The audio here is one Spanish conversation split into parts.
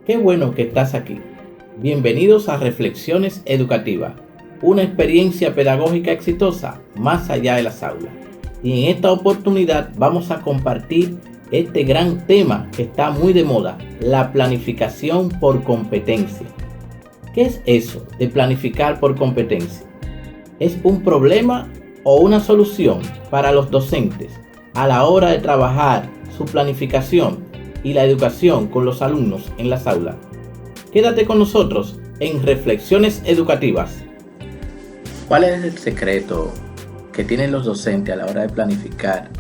Qué bueno que estás aquí. Bienvenidos a Reflexiones Educativas, una experiencia pedagógica exitosa más allá de las aulas. Y en esta oportunidad vamos a compartir este gran tema que está muy de moda, la planificación por competencia. ¿Qué es eso de planificar por competencia? ¿Es un problema o una solución para los docentes a la hora de trabajar su planificación y la educación con los alumnos en las aulas? Quédate con nosotros en Reflexiones Educativas. ¿Cuál es el secreto que tienen los docentes a la hora de planificar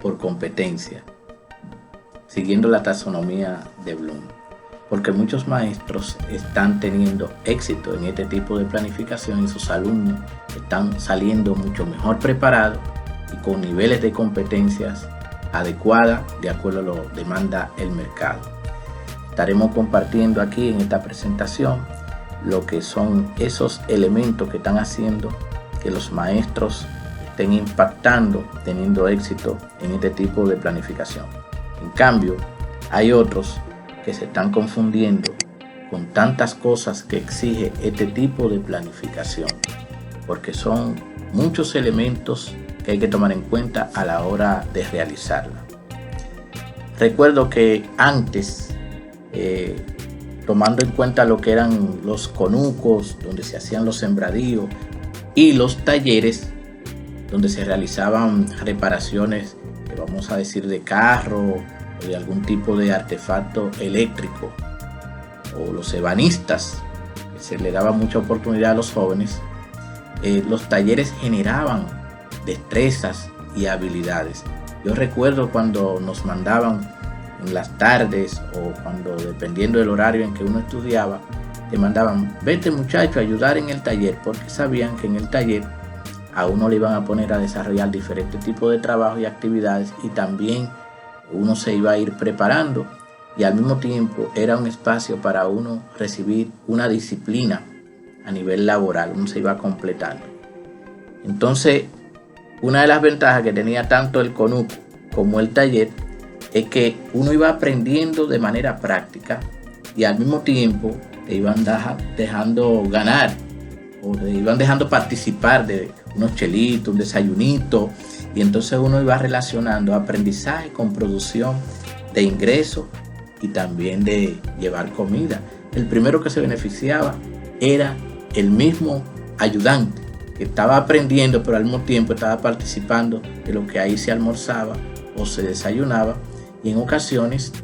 por competencia, siguiendo la taxonomía de Bloom? Porque muchos maestros están teniendo éxito en este tipo de planificación y sus alumnos están saliendo mucho mejor preparados y con niveles de competencias adecuadas de acuerdo a lo que demanda el mercado. Estaremos compartiendo aquí en esta presentación lo que son esos elementos que están haciendo que los maestros estén impactando, teniendo éxito en este tipo de planificación. En cambio, hay otros que se están confundiendo con tantas cosas que exige este tipo de planificación, porque son muchos elementos que hay que tomar en cuenta a la hora de realizarla. Recuerdo que antes, tomando en cuenta lo que eran los conucos, donde se hacían los sembradíos, y los talleres, donde se realizaban reparaciones, vamos a decir, de carro o de algún tipo de artefacto eléctrico, o los ebanistas, que se le daba mucha oportunidad a los jóvenes. Los talleres generaban destrezas y habilidades. Yo recuerdo cuando nos mandaban en las tardes o cuando, dependiendo del horario en que uno estudiaba, te mandaban: vete muchacho a ayudar en el taller, porque sabían que en el taller a uno le iban a poner a desarrollar diferentes tipos de trabajo y actividades, y también uno se iba a ir preparando, y al mismo tiempo era un espacio para uno recibir una disciplina a nivel laboral, uno se iba completando. Entonces, una de las ventajas que tenía tanto el CONUC como el taller es que uno iba aprendiendo de manera práctica y al mismo tiempo te iban dejando ganar o te iban dejando participar de unos chelitos, un desayunito, y entonces uno iba relacionando aprendizaje con producción de ingresos y también de llevar comida. El primero que se beneficiaba era el mismo ayudante, que estaba aprendiendo, pero al mismo tiempo estaba participando de lo que ahí se almorzaba o se desayunaba, y en ocasiones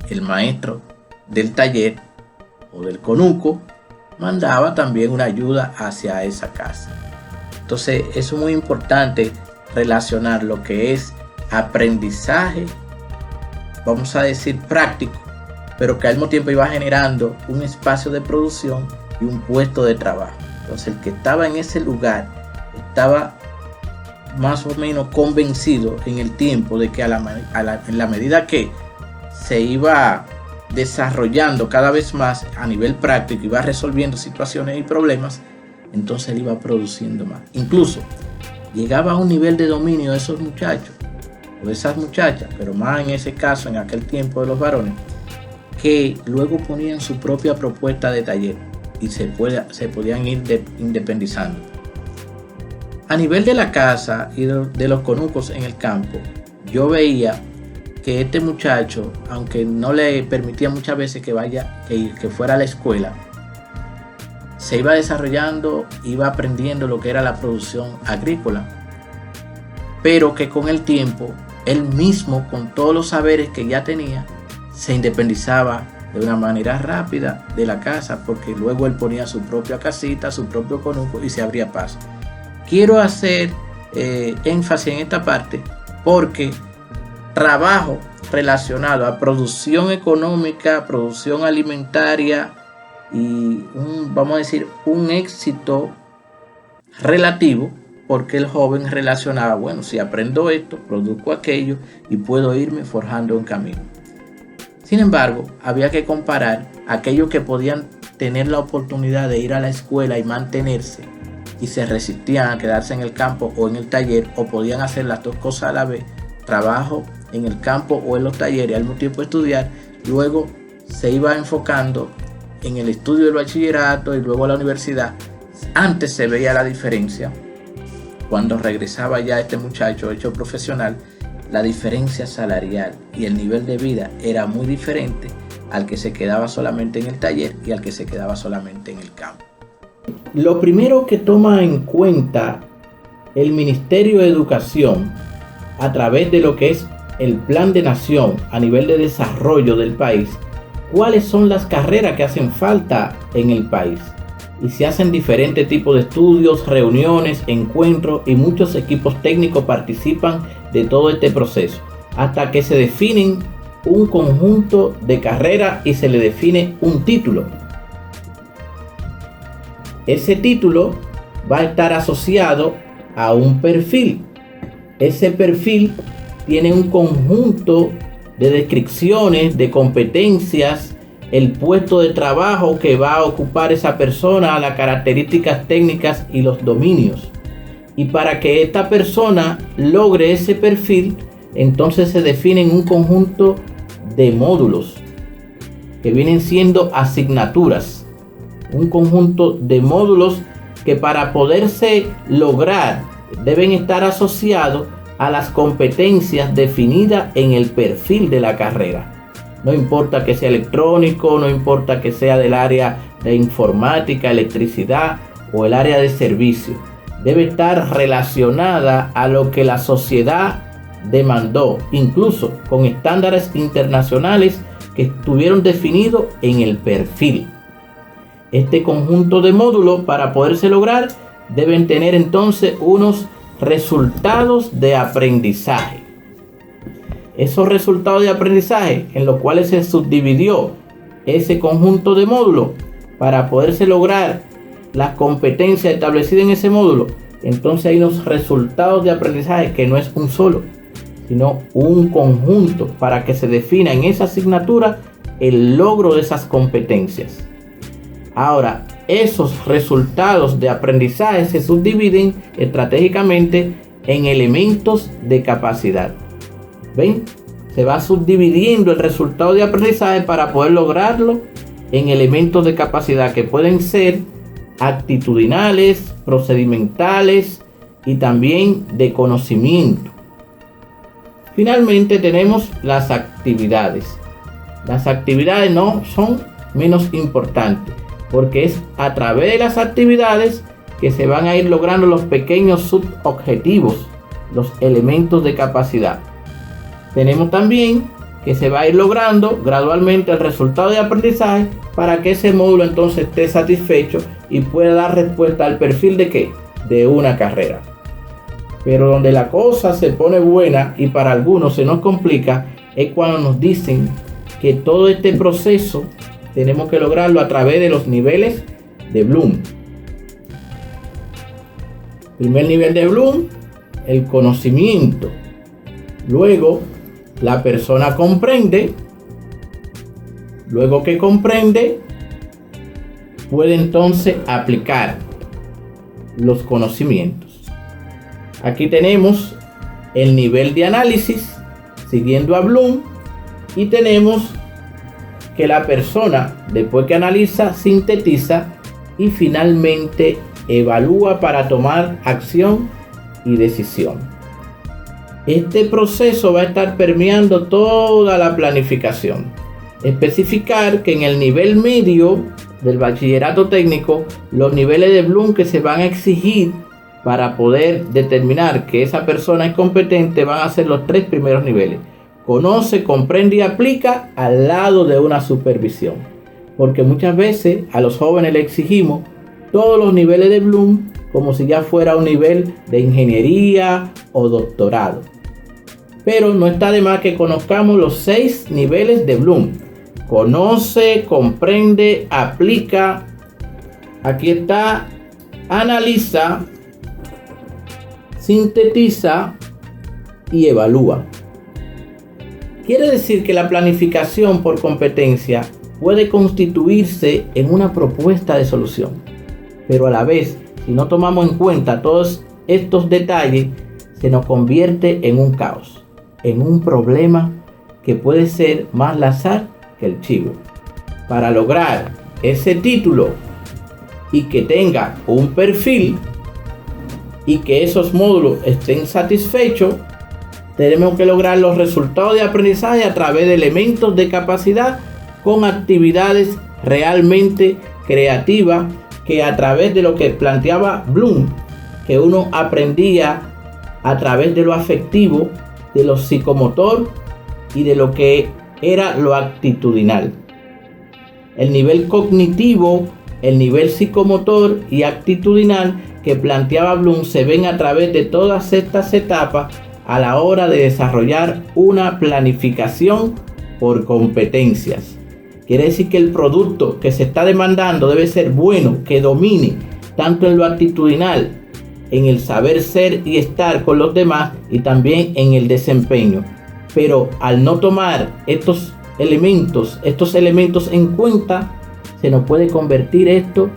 el maestro del taller o del conuco mandaba también una ayuda hacia esa casa. Entonces es muy importante relacionar lo que es aprendizaje, vamos a decir práctico, pero que al mismo tiempo iba generando un espacio de producción y un puesto de trabajo. Entonces el que estaba en ese lugar estaba más o menos convencido en el tiempo de que en la medida que se iba desarrollando cada vez más a nivel práctico, iba resolviendo situaciones y problemas, entonces él iba produciendo más. Incluso llegaba a un nivel de dominio de esos muchachos o de esas muchachas, pero más en ese caso, en aquel tiempo de los varones, que luego ponían su propia propuesta de taller y se podían ir independizando. A nivel de la casa y de los conucos en el campo, yo veía que este muchacho, aunque no le permitía muchas veces que fuera a la escuela, se iba desarrollando, iba aprendiendo lo que era la producción agrícola, pero que con el tiempo, él mismo, con todos los saberes que ya tenía, se independizaba de una manera rápida de la casa, porque luego él ponía su propia casita, su propio conuco, y se abría paso. Quiero hacer énfasis en esta parte porque trabajo relacionado a producción económica, producción alimentaria y vamos a decir un éxito relativo, porque el joven relacionaba: bueno, si aprendo esto, produzco aquello y puedo irme forjando un camino. Sin embargo, había que comparar aquellos que podían tener la oportunidad de ir a la escuela y mantenerse y se resistían a quedarse en el campo o en el taller, o podían hacer las dos cosas a la vez, trabajo en el campo o en los talleres, al mismo tiempo estudiar. Luego se iba enfocando en el estudio del bachillerato y luego a la universidad. Antes se veía la diferencia. Cuando regresaba ya este muchacho hecho profesional, la diferencia salarial y el nivel de vida era muy diferente al que se quedaba solamente en el taller y al que se quedaba solamente en el campo. Lo primero que toma en cuenta el Ministerio de Educación a través de lo que es el Plan de Nación a nivel de desarrollo del país, cuáles son las carreras que hacen falta en el país. Y se hacen diferentes tipos de estudios, reuniones, encuentros, y muchos equipos técnicos participan de todo este proceso hasta que se definen un conjunto de carreras y se le define un título. Ese título va a estar asociado a un perfil. Ese perfil tiene un conjunto de descripciones, de competencias, el puesto de trabajo que va a ocupar esa persona, las características técnicas y los dominios. Y para que esta persona logre ese perfil, entonces se definen un conjunto de módulos que vienen siendo asignaturas. Un conjunto de módulos que para poderse lograr deben estar asociados a las competencias definidas en el perfil de la carrera. No importa que sea electrónico, no importa que sea del área de informática, electricidad o el área de servicio. Debe estar relacionada a lo que la sociedad demandó, incluso con estándares internacionales que estuvieron definidos en el perfil. Este conjunto de módulos, para poderse lograr, deben tener entonces unos resultados de aprendizaje. Esos resultados de aprendizaje en los cuales se subdividió ese conjunto de módulos para poderse lograr las competencias establecidas en ese módulo, entonces hay unos resultados de aprendizaje que no es un solo, sino un conjunto para que se defina en esa asignatura el logro de esas competencias. Ahora, esos resultados de aprendizaje se subdividen estratégicamente en elementos de capacidad. ¿Ven? Se va subdividiendo el resultado de aprendizaje para poder lograrlo en elementos de capacidad que pueden ser actitudinales, procedimentales y también de conocimiento. Finalmente tenemos las actividades. Las actividades no son menos importantes, porque es a través de las actividades que se van a ir logrando los pequeños subobjetivos, los elementos de capacidad. Tenemos también que se va a ir logrando gradualmente el resultado de aprendizaje para que ese módulo entonces esté satisfecho y pueda dar respuesta al perfil de ¿qué? De una carrera. Pero donde la cosa se pone buena y para algunos se nos complica es cuando nos dicen que todo este proceso tenemos que lograrlo a través de los niveles de Bloom. Primer nivel de Bloom, el conocimiento. Luego, la persona comprende. Luego que comprende, puede entonces aplicar los conocimientos. Aquí tenemos el nivel de análisis, siguiendo a Bloom, y tenemos que la persona, después que analiza, sintetiza y finalmente evalúa para tomar acción y decisión. Este proceso va a estar permeando toda la planificación. Especificar que en el nivel medio del bachillerato técnico, los niveles de Bloom que se van a exigir para poder determinar que esa persona es competente van a ser los 3 primeros niveles. Conoce, comprende y aplica al lado de una supervisión. Porque muchas veces a los jóvenes le exigimos todos los niveles de Bloom como si ya fuera un nivel de ingeniería o doctorado. Pero no está de más que conozcamos los 6 niveles de Bloom. Conoce, comprende, aplica. Aquí está, analiza, sintetiza y evalúa. Quiere decir que la planificación por competencia puede constituirse en una propuesta de solución. Pero a la vez, si no tomamos en cuenta todos estos detalles, se nos convierte en un caos, en un problema que puede ser más lazar que el chivo. para lograr ese título y que tenga un perfil y que esos módulos estén satisfechos, tenemos que lograr los resultados de aprendizaje a través de elementos de capacidad con actividades realmente creativas, que a través de lo que planteaba Bloom, que uno aprendía a través de lo afectivo, de lo psicomotor y de lo que era lo actitudinal. El nivel cognitivo, el nivel psicomotor y actitudinal que planteaba Bloom se ven a través de todas estas etapas a la hora de desarrollar una planificación por competencias. Quiere decir que el producto que se está demandando debe ser bueno, que domine tanto en lo actitudinal, en el saber ser y estar con los demás, y también en el desempeño. Pero al no tomar estos elementos en cuenta, se nos puede convertir esto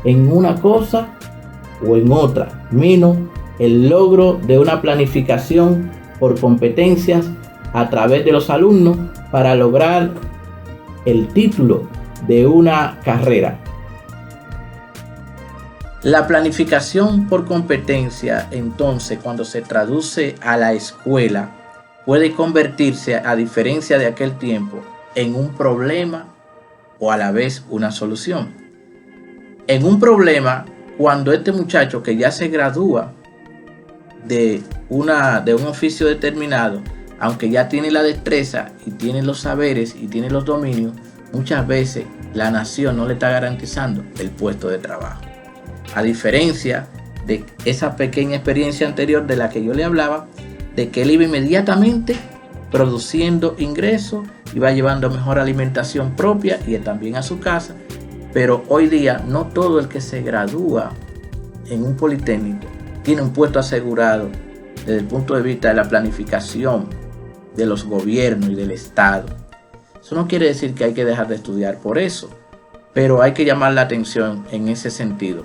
en una cosa o en otra, menos el logro de una planificación por competencias a través de los alumnos para lograr el título de una carrera. La planificación por competencia, entonces, cuando se traduce a la escuela, puede convertirse, a diferencia de aquel tiempo, en un problema o a la vez una solución. En un problema, cuando este muchacho que ya se gradúa de un oficio determinado, aunque ya tiene la destreza y tiene los saberes y tiene los dominios, muchas veces la nación no le está garantizando el puesto de trabajo. A diferencia de esa pequeña experiencia anterior de la que yo le hablaba, de que él iba inmediatamente produciendo ingresos, iba llevando mejor alimentación propia y también a su casa. Pero hoy día no todo el que se gradúa en un politécnico tiene un puesto asegurado desde el punto de vista de la planificación de los gobiernos y del Estado. Eso no quiere decir que hay que dejar de estudiar por eso, pero hay que llamar la atención en ese sentido.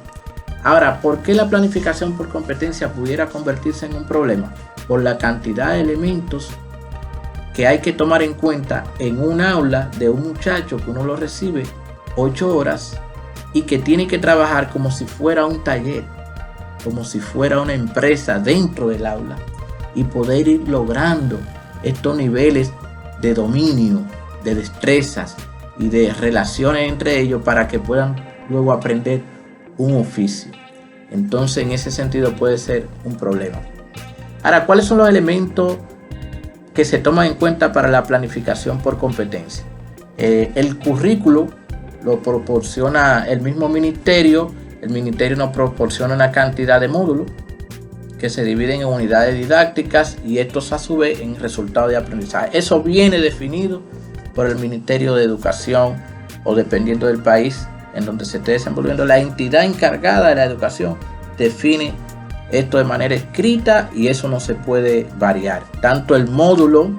Ahora, ¿por qué la planificación por competencia pudiera convertirse en un problema? Por la cantidad de elementos que hay que tomar en cuenta en un aula de un muchacho que uno lo recibe 8 horas y que tiene que trabajar como si fuera un taller, como si fuera una empresa dentro del aula, y poder ir logrando estos niveles de dominio, de destrezas y de relaciones entre ellos para que puedan luego aprender un oficio. Entonces, en ese sentido puede ser un problema. Ahora, ¿cuáles son los elementos que se toman en cuenta para la planificación por competencia? El currículo lo proporciona el mismo ministerio. El ministerio nos proporciona una cantidad de módulos que se dividen en unidades didácticas y estos a su vez en resultados de aprendizaje. Eso viene definido por el Ministerio de Educación, o dependiendo del país en donde se esté desenvolviendo, la entidad encargada de la educación define esto de manera escrita y eso no se puede variar. Tanto el módulo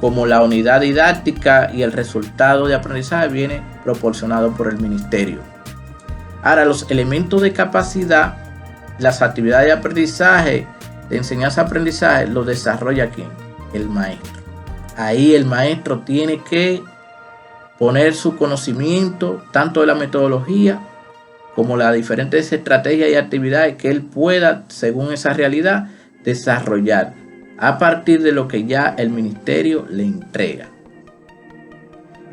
como la unidad didáctica y el resultado de aprendizaje viene proporcionado por el ministerio. Ahora, los elementos de capacidad, las actividades de aprendizaje, de enseñanza-aprendizaje, lo desarrolla ¿quién? El maestro. Ahí el maestro tiene que poner su conocimiento tanto de la metodología como las diferentes estrategias y actividades que él pueda, según esa realidad, desarrollar a partir de lo que ya el ministerio le entrega.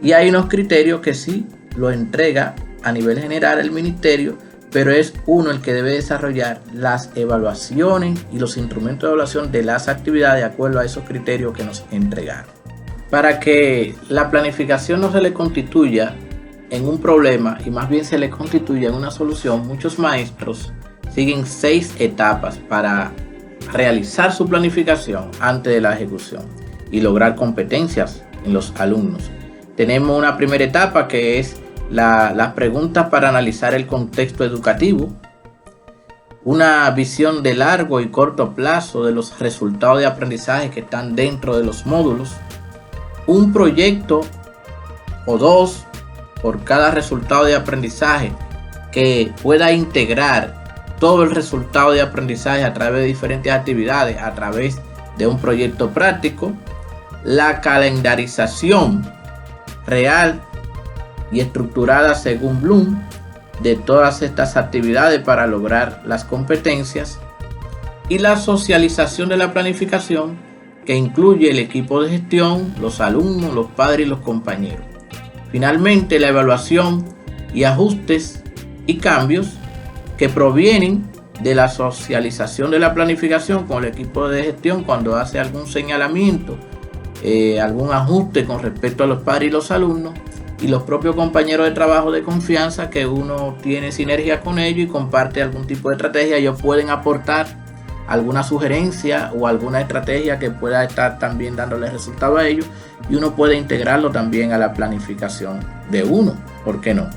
Y hay unos criterios que sí lo entrega a nivel general el ministerio, pero es uno el que debe desarrollar las evaluaciones y los instrumentos de evaluación de las actividades de acuerdo a esos criterios que nos entregaron. Para que la planificación no se le constituya en un problema y más bien se le constituya en una solución, muchos maestros siguen 6 etapas para realizar su planificación antes de la ejecución y lograr competencias en los alumnos. Tenemos una primera etapa que es las preguntas para analizar el contexto educativo, una visión de largo y corto plazo de los resultados de aprendizaje que están dentro de los módulos, un proyecto o 2 por cada resultado de aprendizaje que pueda integrar todo el resultado de aprendizaje a través de diferentes actividades, a través de un proyecto práctico, la calendarización real y estructuradas según Bloom de todas estas actividades para lograr las competencias, y la socialización de la planificación, que incluye el equipo de gestión, los alumnos, los padres y los compañeros. Finalmente, la evaluación y ajustes y cambios que provienen de la socialización de la planificación con el equipo de gestión cuando hace algún señalamiento, algún ajuste con respecto a los padres y los alumnos, y los propios compañeros de trabajo de confianza que uno tiene sinergia con ellos y comparte algún tipo de estrategia. Ellos pueden aportar alguna sugerencia o alguna estrategia que pueda estar también dándole resultado a ellos, y uno puede integrarlo también a la planificación de uno, ¿por qué no?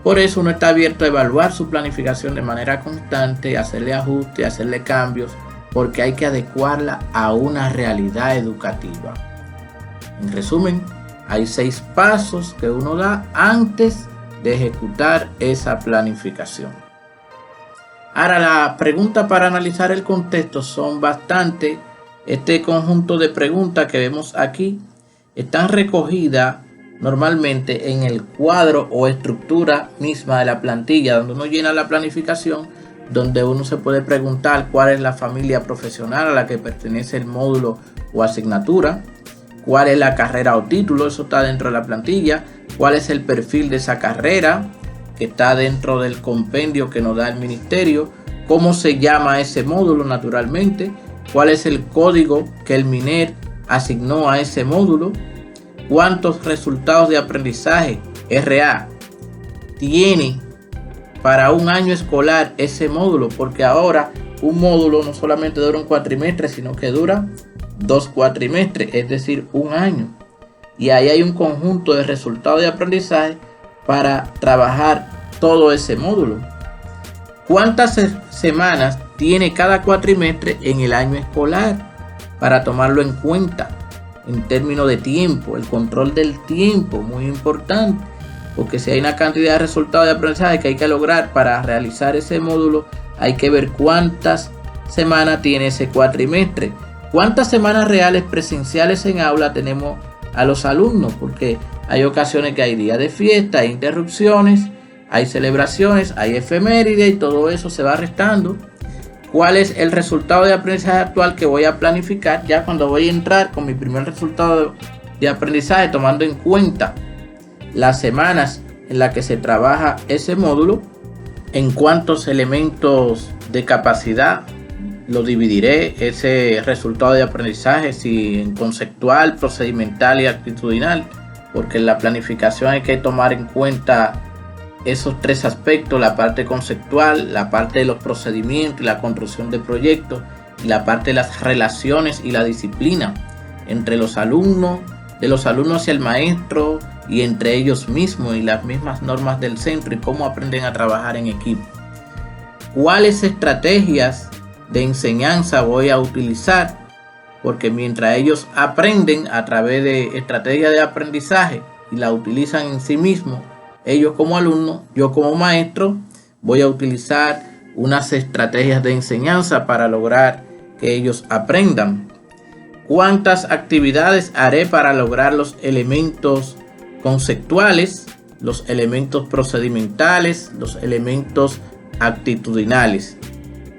Por eso uno está abierto a evaluar su planificación de manera constante, hacerle ajustes, hacerle cambios, porque hay que adecuarla a una realidad educativa. En resumen, hay 6 pasos que uno da antes de ejecutar esa planificación. Ahora, la pregunta para analizar el contexto son bastante. Este conjunto de preguntas que vemos aquí están recogidas normalmente en el cuadro o estructura misma de la plantilla, donde uno llena la planificación, donde uno se puede preguntar cuál es la familia profesional a la que pertenece el módulo o asignatura, cuál es la carrera o título, eso está dentro de la plantilla, cuál es el perfil de esa carrera, que está dentro del compendio que nos da el ministerio, cómo se llama ese módulo naturalmente, cuál es el código que el MINER asignó a ese módulo, cuántos resultados de aprendizaje RA tiene para un año escolar ese módulo, porque ahora un módulo no solamente dura un cuatrimestre, sino que dura 2 cuatrimestres, es decir, un año. Y ahí hay un conjunto de resultados de aprendizaje para trabajar todo ese módulo. ¿Cuántas semanas tiene cada cuatrimestre en el año escolar? Para tomarlo en cuenta en términos de tiempo, el control del tiempo, muy importante, porque si hay una cantidad de resultados de aprendizaje que hay que lograr para realizar ese módulo, hay que ver cuántas semanas tiene ese cuatrimestre, cuántas semanas reales presenciales en aula tenemos a los alumnos, porque hay ocasiones que hay días de fiesta, hay interrupciones, hay celebraciones, hay efemérides, y todo eso se va restando. ¿Cuál es el resultado de aprendizaje actual que voy a planificar ya cuando voy a entrar con mi primer resultado de aprendizaje, tomando en cuenta las semanas en las que se trabaja ese módulo? En cuántos elementos de capacidad lo dividiré ese resultado de aprendizaje, si en conceptual, procedimental y actitudinal, porque en la planificación hay que tomar en cuenta esos 3 aspectos: la parte conceptual, la parte de los procedimientos y la construcción de proyectos, y la parte de las relaciones y la disciplina entre los alumnos, de los alumnos hacia el maestro y entre ellos mismos, y las mismas normas del centro y cómo aprenden a trabajar en equipo. ¿Cuáles estrategias de enseñanza voy a utilizar? Porque mientras ellos aprenden a través de estrategias de aprendizaje y la utilizan en sí mismos, ellos como alumnos, yo como maestro, voy a utilizar unas estrategias de enseñanza para lograr que ellos aprendan. ¿Cuántas actividades haré para lograr los elementos conceptuales, los elementos procedimentales, los elementos actitudinales?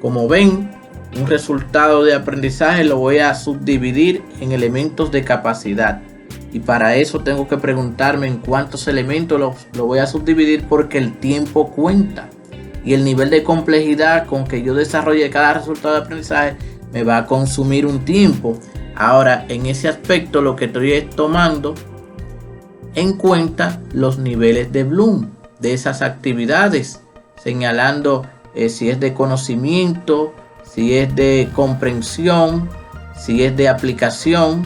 Como ven, un resultado de aprendizaje lo voy a subdividir en elementos de capacidad. Y para eso tengo que preguntarme en cuántos elementos lo voy a subdividir, porque el tiempo cuenta. Y el nivel de complejidad con que yo desarrolle cada resultado de aprendizaje me va a consumir un tiempo. Ahora, en ese aspecto lo que estoy es tomando en cuenta los niveles de Bloom de esas actividades, señalando si es de conocimiento, si es de comprensión, si es de aplicación.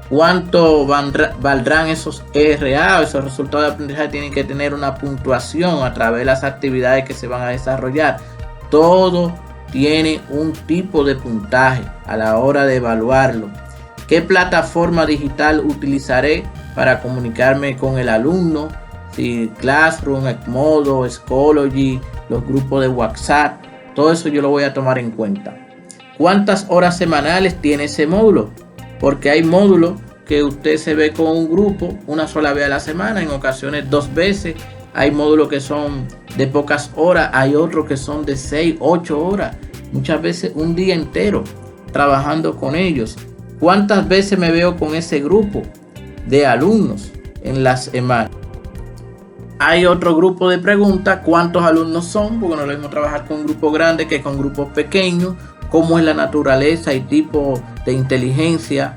¿Cuánto valdrán esos RA? Esos resultados de aprendizaje tienen que tener una puntuación a través de las actividades que se van a desarrollar. Todo tiene un tipo de puntaje a la hora de evaluarlo. ¿Qué plataforma digital utilizaré para comunicarme con el alumno? Si Classroom, Edmodo, Schoology, los grupos de WhatsApp, todo eso yo lo voy a tomar en cuenta. ¿Cuántas horas semanales tiene ese módulo? Porque hay módulos que usted se ve con un grupo una sola vez a la semana, en ocasiones 2 veces. Hay módulos que son de pocas horas, hay otros que son de 6, 8 horas, muchas veces un día entero trabajando con ellos. ¿Cuántas veces me veo con ese grupo de alumnos en la semana? Hay otro grupo de preguntas: ¿cuántos alumnos son? Porque no es lo mismo trabajar con un grupo grande que con grupos pequeños. ¿Cómo es la naturaleza y tipo de inteligencia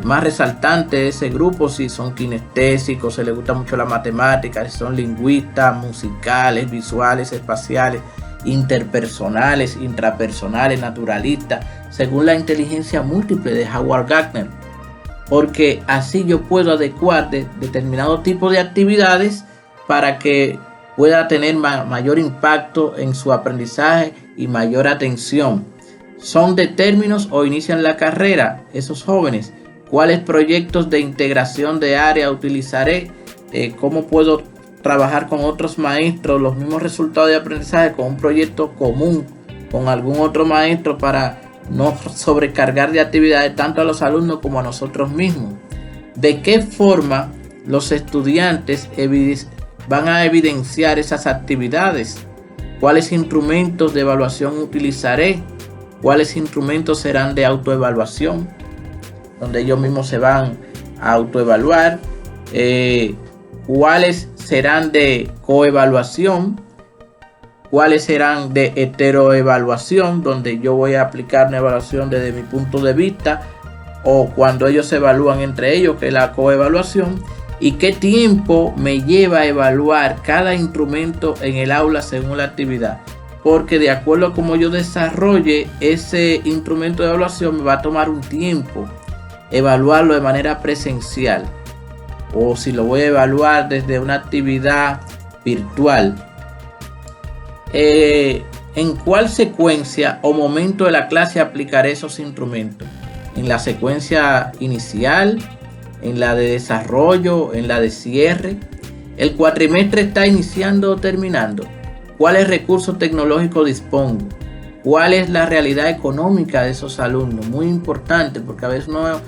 más resaltante de ese grupo? Si son kinestésicos, se les gusta mucho la matemática, si son lingüistas, musicales, visuales, espaciales, interpersonales, intrapersonales, naturalistas, según la inteligencia múltiple de Howard Gardner. Porque así yo puedo adecuar determinado tipo de actividades para que pueda tener mayor impacto en su aprendizaje y mayor atención. ¿Son de términos o inician la carrera esos jóvenes? ¿Cuáles proyectos de integración de área utilizaré? ¿Cómo puedo trabajar con otros maestros los mismos resultados de aprendizaje con un proyecto común con algún otro maestro para no sobrecargar de actividades tanto a los alumnos como a nosotros mismos? ¿De qué forma los estudiantes van a evidenciar esas actividades? ¿Cuáles instrumentos de evaluación utilizaré? ¿Cuáles instrumentos serán de autoevaluación, donde ellos mismos se van a autoevaluar? ¿Cuáles serán de coevaluación? ¿Cuáles serán de heteroevaluación, donde yo voy a aplicar una evaluación desde mi punto de vista, o cuando ellos se evalúan entre ellos, que es la coevaluación? ¿Y qué tiempo me lleva a evaluar cada instrumento en el aula según la actividad? Porque de acuerdo a cómo yo desarrolle ese instrumento de evaluación, me va a tomar un tiempo evaluarlo de manera presencial, o si lo voy a evaluar desde una actividad virtual. ¿En cuál secuencia o momento de la clase aplicaré esos instrumentos? ¿En la secuencia inicial? ¿En la de desarrollo? ¿En la de cierre? ¿El cuatrimestre está iniciando o terminando? ¿Cuáles recursos tecnológicos dispongo? ¿Cuál es la realidad económica de esos alumnos? Muy importante, porque a veces uno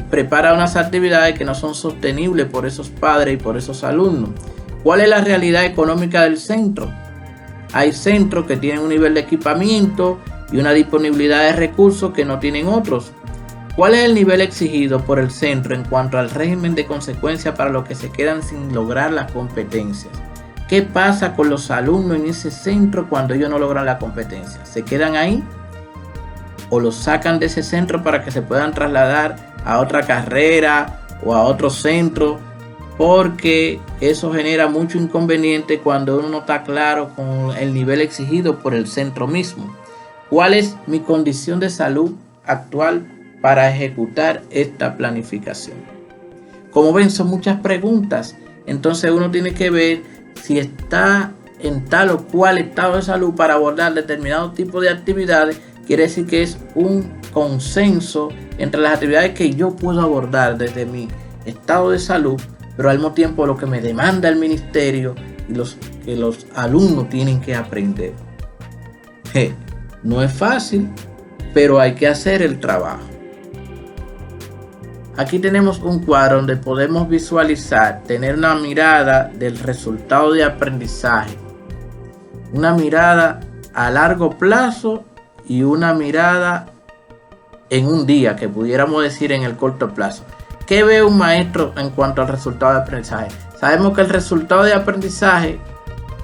prepara unas actividades que no son sostenibles por esos padres y por esos alumnos. ¿Cuál es la realidad económica del centro? Hay centros que tienen un nivel de equipamiento y una disponibilidad de recursos que no tienen otros. ¿Cuál es el nivel exigido por el centro en cuanto al régimen de consecuencias para los que se quedan sin lograr las competencias? ¿Qué pasa con los alumnos en ese centro cuando ellos no logran la competencia? ¿Se quedan ahí? ¿O los sacan de ese centro para que se puedan trasladar a otra carrera o a otro centro? Porque eso genera mucho inconveniente cuando uno no está claro con el nivel exigido por el centro mismo. ¿Cuál es mi condición de salud actual para ejecutar esta planificación? Como ven, son muchas preguntas. Entonces uno tiene que ver si está en tal o cual estado de salud para abordar determinado tipo de actividades. Quiere decir que es un consenso entre las actividades que yo puedo abordar desde mi estado de salud, pero al mismo tiempo lo que me demanda el ministerio y que los alumnos tienen que aprender. No es fácil, pero hay que hacer el trabajo. Aquí tenemos un cuadro donde podemos visualizar, tener una mirada del resultado de aprendizaje, una mirada a largo plazo y una mirada en un día, que pudiéramos decir en el corto plazo. ¿Qué ve un maestro en cuanto al resultado de aprendizaje? Sabemos que el resultado de aprendizaje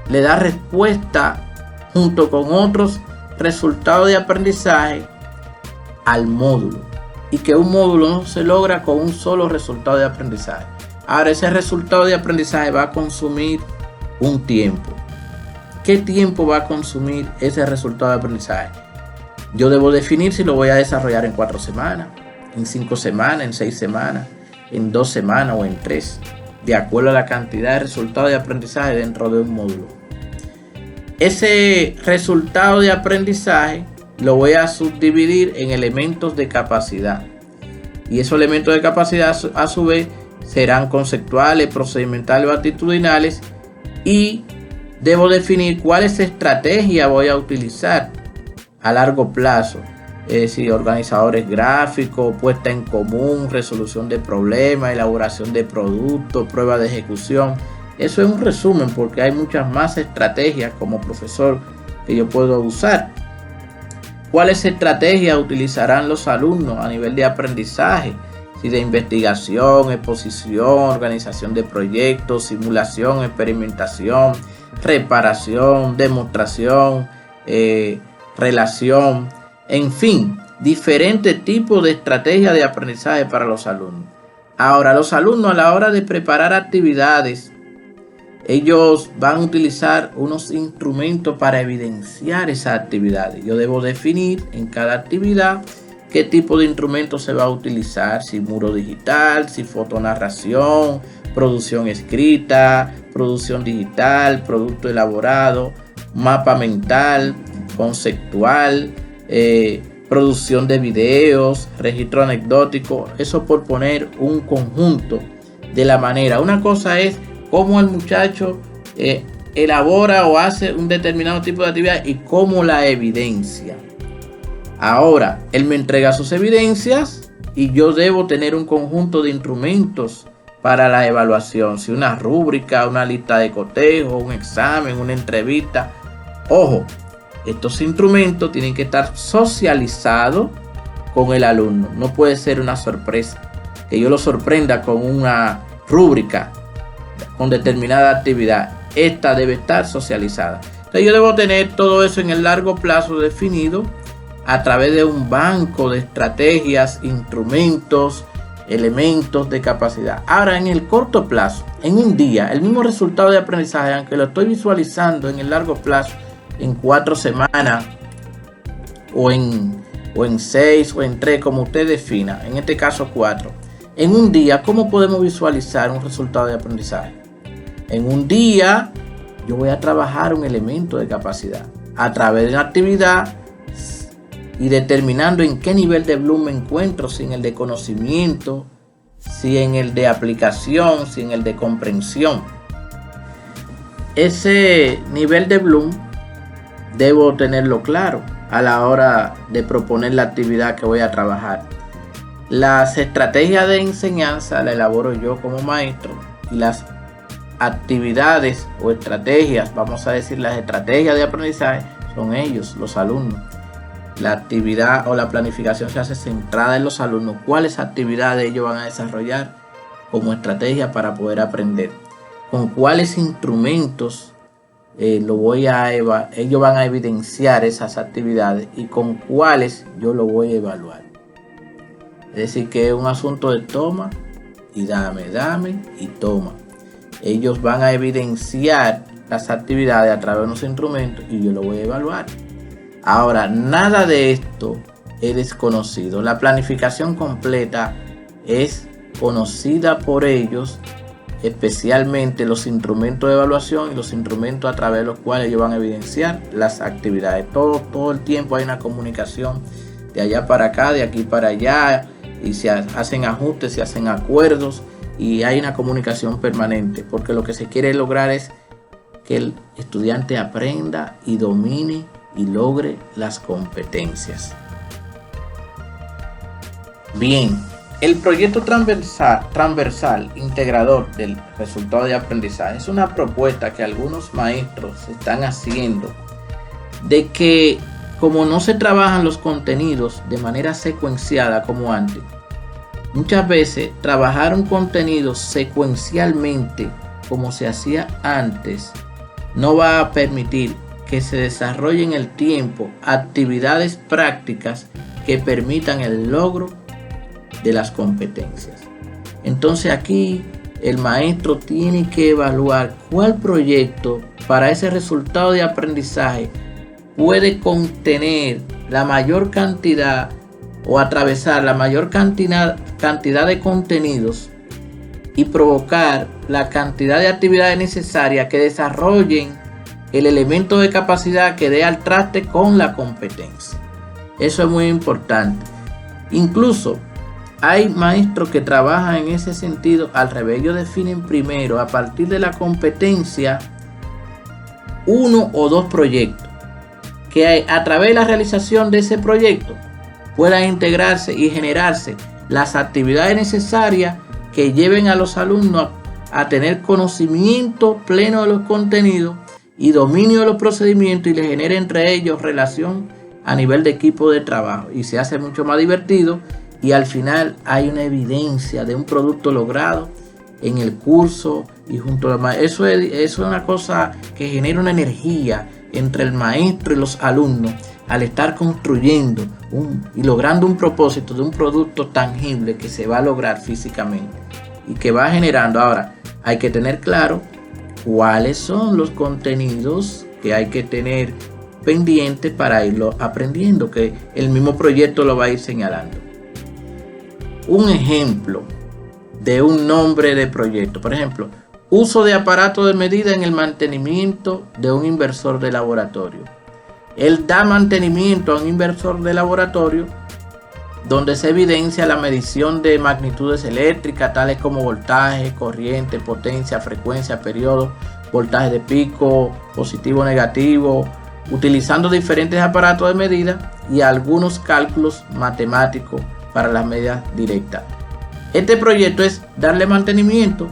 le da respuesta junto con otros resultados de aprendizaje al módulo, y que un módulo no se logra con un solo resultado de aprendizaje. Ahora, ese resultado de aprendizaje va a consumir un tiempo. ¿Qué tiempo va a consumir ese resultado de aprendizaje? Yo debo definir si lo voy a desarrollar en 4 semanas, en 5 semanas, en 6 semanas, en 2 semanas o en 3, de acuerdo a la cantidad de resultados de aprendizaje dentro de un módulo. Ese resultado de aprendizaje lo voy a subdividir en elementos de capacidad, y esos elementos de capacidad a su vez serán conceptuales, procedimentales o actitudinales, y debo definir cuáles estrategias voy a utilizar a largo plazo sí, organizadores gráficos, puesta en común, resolución de problemas, elaboración de productos, prueba de ejecución. Eso es un resumen, porque hay muchas más estrategias como profesor que yo puedo usar. ¿Cuáles estrategias utilizarán los alumnos a nivel de aprendizaje? Si de investigación, exposición, organización de proyectos, simulación, experimentación, reparación, demostración, relación, en fin, diferentes tipos de estrategias de aprendizaje para los alumnos. Ahora, los alumnos, a la hora de preparar actividades, ellos van a utilizar unos instrumentos para evidenciar esas actividades. Yo debo definir en cada actividad qué tipo de instrumento se va a utilizar, si muro digital, si fotonarración, producción escrita, producción digital, producto elaborado, mapa mental, conceptual, producción de videos, registro anecdótico. Eso por poner un conjunto de la manera. Una cosa es cómo el muchacho elabora o hace un determinado tipo de actividad y cómo la evidencia. Ahora, él me entrega sus evidencias y yo debo tener un conjunto de instrumentos para la evaluación. Si una rúbrica, una lista de cotejo, un examen, una entrevista. Ojo, estos instrumentos tienen que estar socializados con el alumno. No puede ser una sorpresa que yo lo sorprenda con una rúbrica con determinada actividad. Esta debe estar socializada. Entonces yo debo tener todo eso en el largo plazo definido a través de un banco de estrategias, instrumentos, elementos de capacidad. Ahora, en el corto plazo, en un día, el mismo resultado de aprendizaje, aunque lo estoy visualizando en el largo plazo, en 4 semanas, o en 6, o en 3, como usted defina, en este caso 4. En un día, ¿cómo podemos visualizar un resultado de aprendizaje? En un día, yo voy a trabajar un elemento de capacidad a través de una actividad y determinando en qué nivel de Bloom me encuentro, si en el de conocimiento, si en el de aplicación, si en el de comprensión. Ese nivel de Bloom debo tenerlo claro a la hora de proponer la actividad que voy a trabajar. Las estrategias de enseñanza las elaboro yo como maestro y las actividades o estrategias, vamos a decir las estrategias de aprendizaje, son ellos, los alumnos. La actividad o la planificación se hace centrada en los alumnos. ¿Cuáles actividades ellos van a desarrollar como estrategia para poder aprender? ¿Con cuáles instrumentos ellos van a evidenciar esas actividades y con cuáles yo lo voy a evaluar? Es decir, que es un asunto de toma y dame y toma. Ellos van a evidenciar las actividades a través de unos instrumentos y yo lo voy a evaluar. Ahora, nada de esto es desconocido. La planificación completa es conocida por ellos, especialmente los instrumentos de evaluación y los instrumentos a través de los cuales ellos van a evidenciar las actividades. Todo el tiempo hay una comunicación de allá para acá, de aquí para allá, y se hacen ajustes, se hacen acuerdos y hay una comunicación permanente, porque lo que se quiere lograr es que el estudiante aprenda y domine y logre las competencias. Bien, el proyecto transversal integrador del resultado de aprendizaje es una propuesta que algunos maestros están haciendo de que, como no se trabajan los contenidos de manera secuenciada como antes, muchas veces trabajar un contenido secuencialmente como se hacía antes no va a permitir que se desarrolle en el tiempo actividades prácticas que permitan el logro de las competencias. Entonces aquí el maestro tiene que evaluar cuál proyecto para ese resultado de aprendizaje puede contener la mayor cantidad o atravesar la mayor cantidad de contenidos y provocar la cantidad de actividades necesarias que desarrollen el elemento de capacidad que dé al traste con la competencia. Eso es muy importante. Incluso hay maestros que trabajan en ese sentido al revés. Ellos definen primero, a partir de la competencia, 1 o 2 proyectos, que a través de la realización de ese proyecto puedan integrarse y generarse las actividades necesarias que lleven a los alumnos a tener conocimiento pleno de los contenidos y dominio de los procedimientos, y les genere entre ellos relación a nivel de equipo de trabajo, y se hace mucho más divertido, y al final hay una evidencia de un producto logrado en el curso y junto al maestro. Eso es una cosa que genera una energía entre el maestro y los alumnos al estar construyendo y logrando un propósito de un producto tangible que se va a lograr físicamente y que va generando. Ahora, hay que tener claro cuáles son los contenidos que hay que tener pendientes para irlo aprendiendo, que el mismo proyecto lo va a ir señalando. Un ejemplo de un nombre de proyecto, por ejemplo, uso de aparatos de medida en el mantenimiento de un inversor de laboratorio. Él da mantenimiento a un inversor de laboratorio donde se evidencia la medición de magnitudes eléctricas tales como voltaje, corriente, potencia, frecuencia, periodo, voltaje de pico, positivo, negativo, utilizando diferentes aparatos de medida y algunos cálculos matemáticos para las medidas directas. Este proyecto es darle mantenimiento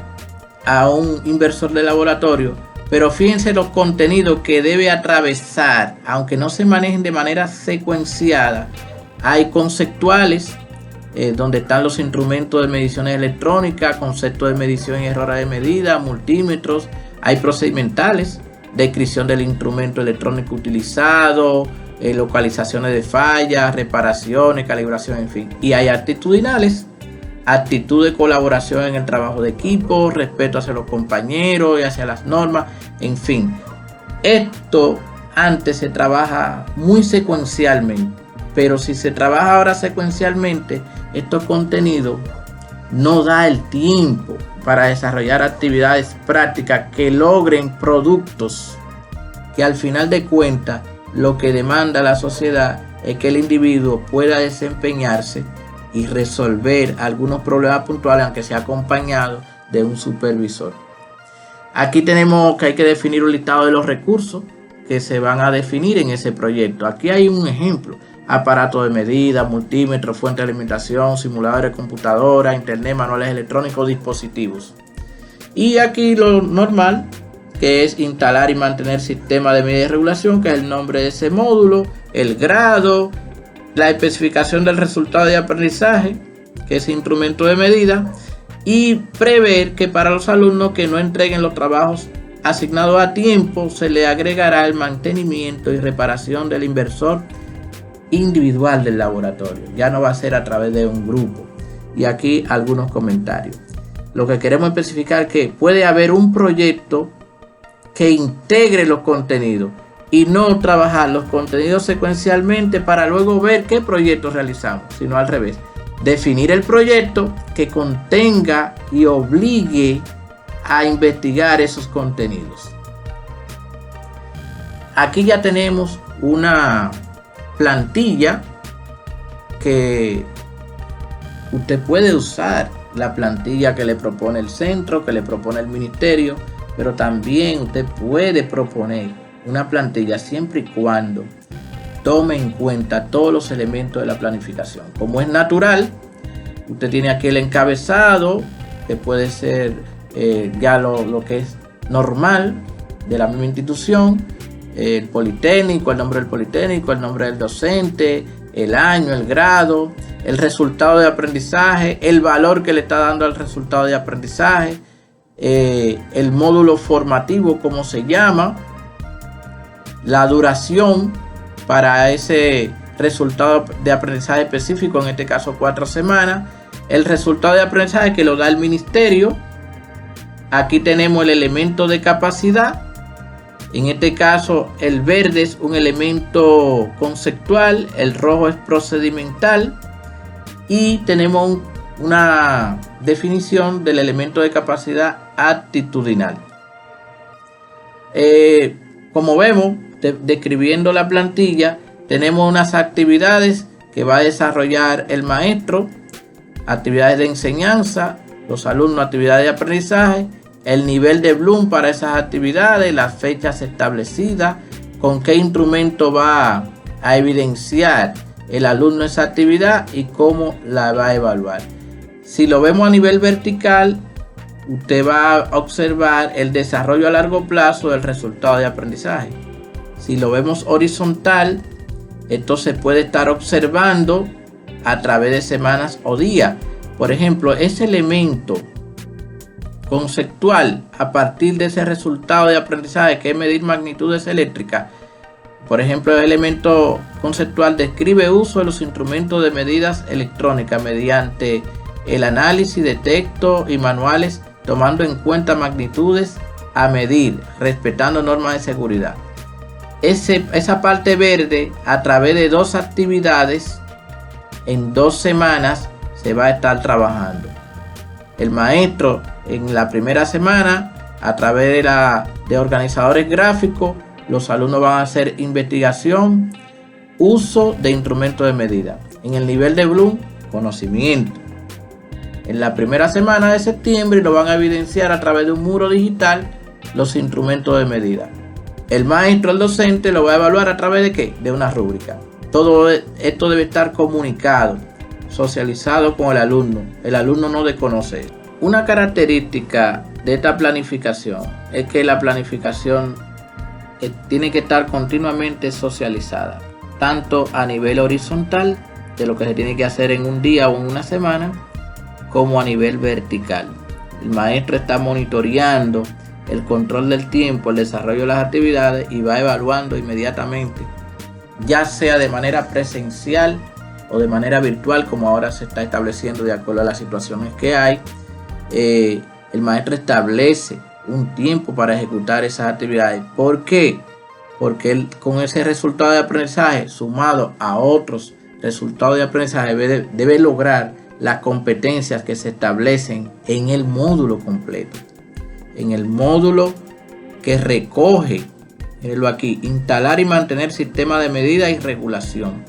a un inversor de laboratorio, pero fíjense los contenidos que debe atravesar, aunque no se manejen de manera secuenciada. Hay conceptuales, donde están los instrumentos de mediciones electrónicas, conceptos de medición y errores de medida, multímetros. Hay procedimentales, descripción del instrumento electrónico utilizado, localizaciones de fallas, reparaciones, calibración, en fin. Y hay actitudinales, actitud de colaboración en el trabajo de equipo, respeto hacia los compañeros y hacia las normas, en fin. Esto antes se trabaja muy secuencialmente, pero si se trabaja ahora secuencialmente, estos contenidos no da el tiempo para desarrollar actividades prácticas que logren productos que al final de cuentas lo que demanda la sociedad es que el individuo pueda desempeñarse y resolver algunos problemas puntuales, aunque sea acompañado de un supervisor. Aquí tenemos que hay que definir un listado de los recursos que se van a definir en ese proyecto. Aquí hay un ejemplo: aparatos de medida, multímetros, fuente de alimentación, simuladores de computadora, internet, manuales electrónicos, dispositivos. Y aquí lo normal, que es instalar y mantener sistema de medida y regulación, que es el nombre de ese módulo, el grado, la especificación del resultado de aprendizaje, que es instrumento de medida, y prever que para los alumnos que no entreguen los trabajos asignados a tiempo se le agregará el mantenimiento y reparación del inversor individual del laboratorio. Ya no va a ser a través de un grupo. Y aquí algunos comentarios. Lo que queremos especificar es que puede haber un proyecto que integre los contenidos y no trabajar los contenidos secuencialmente para luego ver qué proyectos realizamos, sino al revés. Definir el proyecto que contenga y obligue a investigar esos contenidos. Aquí ya tenemos una plantilla que usted puede usar, la plantilla que le propone el centro, que le propone el ministerio, pero también usted puede proponer una plantilla siempre y cuando tome en cuenta todos los elementos de la planificación. Como es natural, usted tiene aquí el encabezado, que puede ser ya lo que es normal de la misma institución, el politécnico, el nombre del politécnico, el nombre del docente, el año, el grado, el resultado de aprendizaje, el valor que le está dando al resultado de aprendizaje, el módulo formativo, como se llama, la duración para ese resultado de aprendizaje específico, en este caso 4 semanas, el resultado de aprendizaje que lo da el ministerio. Aquí tenemos el elemento de capacidad. En este caso el verde es un elemento conceptual, el rojo es procedimental, y tenemos una definición del elemento de capacidad actitudinal. Como vemos, describiendo la plantilla, tenemos unas actividades que va a desarrollar el maestro, actividades de enseñanza, los alumnos actividades de aprendizaje, el nivel de Bloom para esas actividades, las fechas establecidas, con qué instrumento va a evidenciar el alumno esa actividad y cómo la va a evaluar. Si lo vemos a nivel vertical, usted va a observar el desarrollo a largo plazo del resultado de aprendizaje. Si lo vemos horizontal, esto se puede estar observando a través de semanas o días. Por ejemplo, ese elemento conceptual a partir de ese resultado de aprendizaje que es medir magnitudes eléctricas. Por ejemplo, el elemento conceptual describe uso de los instrumentos de medidas electrónicas mediante el análisis de texto y manuales, tomando en cuenta magnitudes a medir, respetando normas de seguridad. Esa parte verde, a través de 2 actividades, en 2 semanas, se va a estar trabajando. El maestro en la primera semana, a través de organizadores gráficos, los alumnos van a hacer investigación, uso de instrumentos de medida. En el nivel de Bloom, conocimiento. En la primera semana de septiembre lo van a evidenciar a través de un muro digital los instrumentos de medida. El maestro, el docente, lo va a evaluar a través de ¿qué? De una rúbrica. Todo esto debe estar comunicado, socializado con el alumno. El alumno no desconoce. Una característica de esta planificación es que la planificación tiene que estar continuamente socializada, tanto a nivel horizontal, de lo que se tiene que hacer en un día o en una semana, como a nivel vertical. El maestro está monitoreando el control del tiempo, el desarrollo de las actividades y va evaluando inmediatamente, ya sea de manera presencial o de manera virtual, como ahora se está estableciendo de acuerdo a las situaciones que hay. El maestro establece un tiempo para ejecutar esas actividades. ¿Por qué? Porque él, con ese resultado de aprendizaje sumado a otros resultados de aprendizaje, debe lograr las competencias que se establecen en el módulo completo. En el módulo que recoge, mírenlo aquí, instalar y mantener sistema de medida y regulación.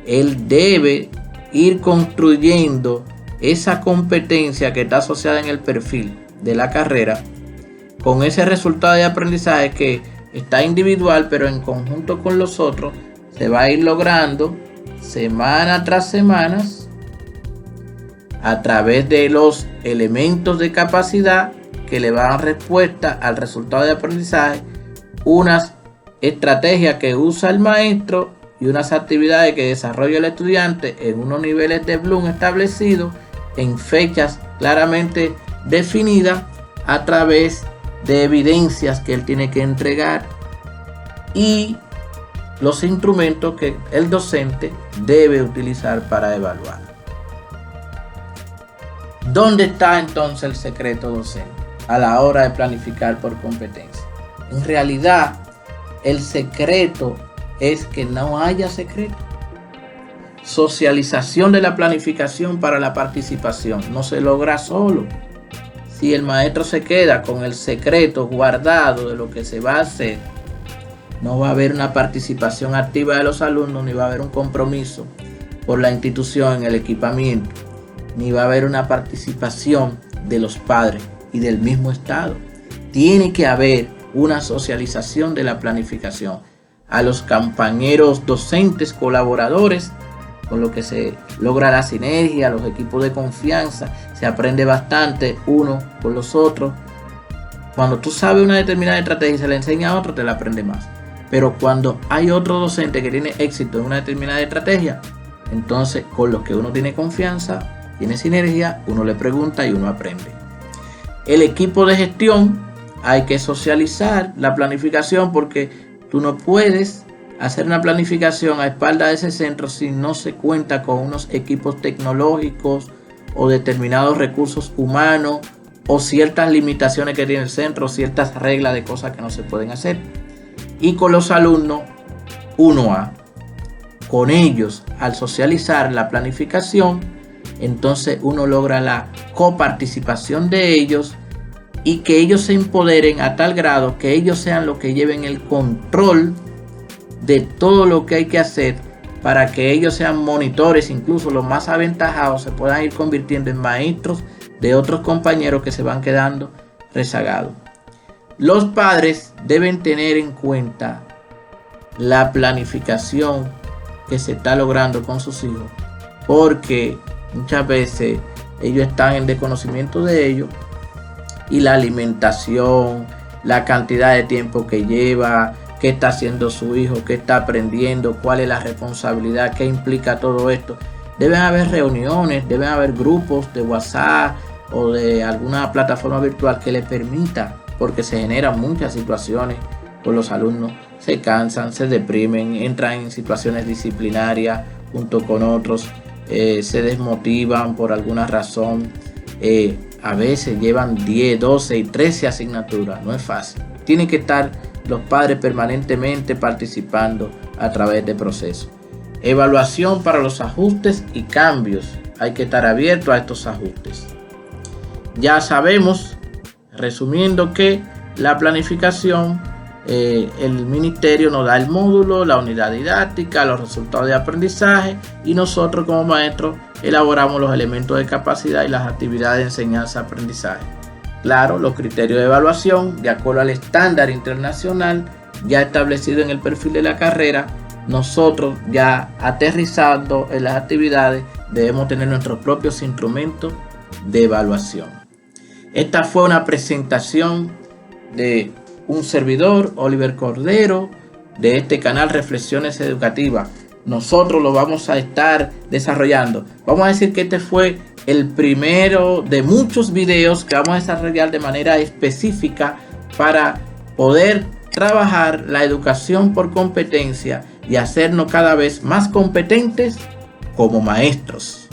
Él debe ir construyendo esa competencia que está asociada en el perfil de la carrera con ese resultado de aprendizaje que está individual, pero en conjunto con los otros se va a ir logrando semana tras semana a través de los elementos de capacidad que le dan respuesta al resultado de aprendizaje, unas estrategias que usa el maestro y unas actividades que desarrolla el estudiante en unos niveles de Bloom establecidos en fechas claramente definidas a través de evidencias que él tiene que entregar y los instrumentos que el docente debe utilizar para evaluar. ¿Dónde está entonces el secreto docente a la hora de planificar por competencia? En realidad, el secreto es que no haya secreto. Socialización de la planificación para la participación no se logra solo. Si el maestro se queda con el secreto guardado de lo que se va a hacer, no va a haber una participación activa de los alumnos, ni va a haber un compromiso por la institución en el equipamiento, ni va a haber una participación de los padres y del mismo Estado. Tiene que haber una socialización de la planificación a los compañeros docentes colaboradores, con lo que se logra la sinergia, los equipos de confianza, se aprende bastante uno con los otros. Cuando tú sabes una determinada estrategia y se la enseña a otro, te la aprende más. Pero cuando hay otro docente que tiene éxito en una determinada estrategia, entonces con los que uno tiene confianza, tiene sinergia, uno le pregunta y uno aprende. El equipo de gestión, hay que socializar la planificación, porque tú no puedes hacer una planificación a espaldas de ese centro si no se cuenta con unos equipos tecnológicos o determinados recursos humanos o ciertas limitaciones que tiene el centro, ciertas reglas de cosas que no se pueden hacer. Y con los alumnos, con ellos, al socializar la planificación, entonces uno logra la coparticipación de ellos y que ellos se empoderen a tal grado que ellos sean los que lleven el control de todo lo que hay que hacer, para que ellos sean monitores, incluso los más aventajados se puedan ir convirtiendo en maestros de otros compañeros que se van quedando rezagados. Los padres deben tener en cuenta la planificación que se está logrando con sus hijos, porque muchas veces ellos están en desconocimiento de ello, y la alimentación, la cantidad de tiempo que lleva, qué está haciendo su hijo, qué está aprendiendo, cuál es la responsabilidad, qué implica todo esto. Deben haber reuniones, deben haber grupos de WhatsApp o de alguna plataforma virtual que les permita, porque se generan muchas situaciones con los alumnos, se cansan, se deprimen, entran en situaciones disciplinarias junto con otros, se desmotivan por alguna razón, a veces llevan 10, 12 y 13 asignaturas, no es fácil. Tienen que estar los padres permanentemente participando a través de procesos. Evaluación para los ajustes y cambios. Hay que estar abierto a estos ajustes. Ya sabemos, resumiendo, que la planificación, el ministerio nos da el módulo, la unidad didáctica, los resultados de aprendizaje, y nosotros como maestros elaboramos los elementos de capacidad y las actividades de enseñanza-aprendizaje. Claro, los criterios de evaluación de acuerdo al estándar internacional ya establecido en el perfil de la carrera. Nosotros, ya aterrizando en las actividades, debemos tener nuestros propios instrumentos de evaluación. Esta fue una presentación de un servidor, Oliver Cordero, de este canal Reflexiones Educativas. Nosotros lo vamos a estar desarrollando. Vamos a decir que este fue el primero de muchos videos que vamos a desarrollar de manera específica para poder trabajar la educación por competencia y hacernos cada vez más competentes como maestros.